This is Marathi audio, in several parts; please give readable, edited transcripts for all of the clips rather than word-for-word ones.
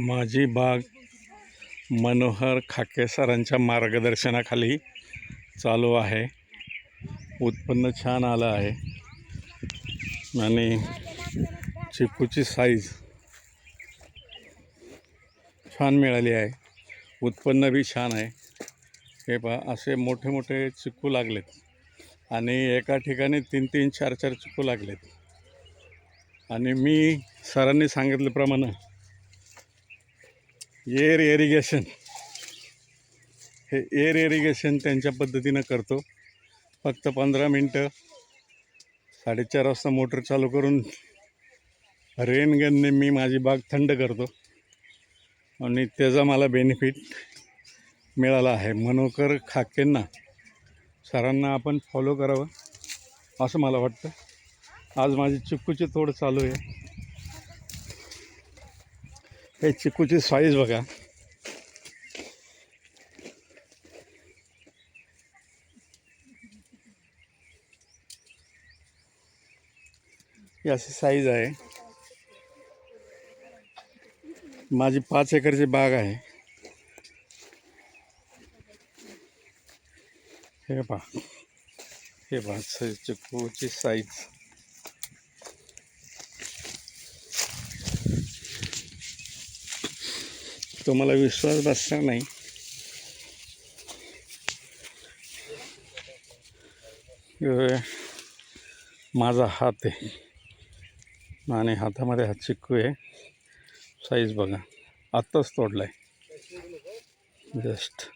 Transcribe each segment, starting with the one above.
माझी बाग मनोहर खाके सरांच्या मार्गदर्शनाखाली चालू आहे. उत्पन्न छान आलं आहे आणि चिकूची साईज छान मिळाली आहे. उत्पन्न बी छान आहे. हे पहा, असे मोठे मोठे चिकू लागलेत आणि एका ठिकाणी 3-3, 4-4 चिकू लागलेत. आणि मी सरांनी सांगितल्याप्रमाणे एअर इरिगेशन त्यांच्या पद्धतीनं करतो. फक्त 15 मिनटं 4:30 वाजता मोटर चालू करून रेनगनने मी माझी बाग थंड करतो आणि त्याचा मला बेनिफिट मिळाला आहे. मनोहर खाकेंना सरांना आपण फॉलो करावं असं मला वाटतं. आज माझी चिकूची तोड चालू आहे. हे चिकूची साईज बघा. ही अशी साईज आहे. माझी 5 एकरची बाग आहे. हे पहा, हे पहा चिकूची साईज. तुम्हाला विश्वास बसणार नाही. माझा हात आहे आणि हातामध्ये हा चिकू आहे. साईज बघा, आत्ताच तोडलाय जस्ट.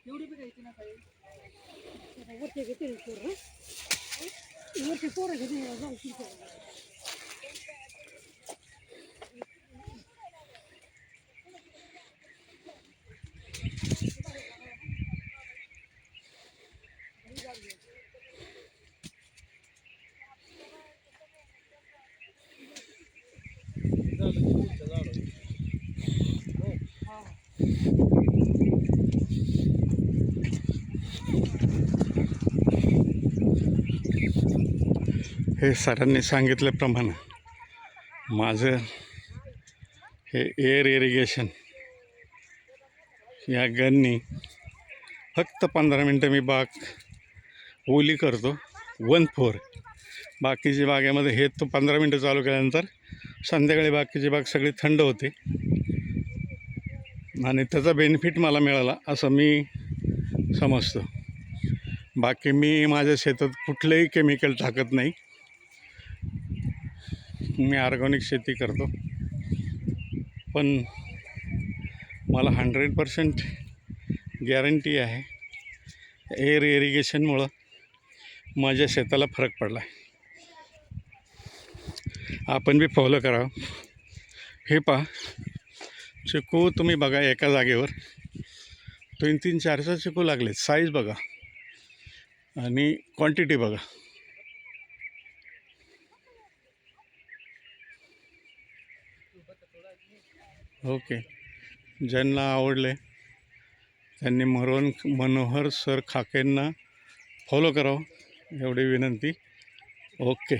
हे सरांनी सांगितल्याप्रमाणे माझं हे एअर इरिगेशन या गननी फक्त 15 मिनटं मी बाग ओली करतो. 1-4 बाकीची बागेमध्ये हे तो 15 मिनटं चालू केल्यानंतर संध्याकाळी बाकीची बाग सगळी थंड होते आणि त्याचा बेनिफिट मला मिळाला असं मी समजतो. बाकी मी माझ्या शेतात कुठलंही केमिकल टाकत नाही. मी ऑर्गॅनिक शेती करतो. पण मला 100% गॅरंटी आहे एअर इरिगेशनमुळं माझ्या शेताला फरक पडला आहे. आपण बी फॉलो करावं. हे पहा, चिकू तुम्ही बघा, एका जागेवर 3-3, 4-4 चिकू लागले. साईज बघा आणि क्वांटिटी बघा. ओके, ज्यांना आवडले त्यांनी मनोहर सर खाकेंना फॉलो करावं एवढी विनंती. ओके.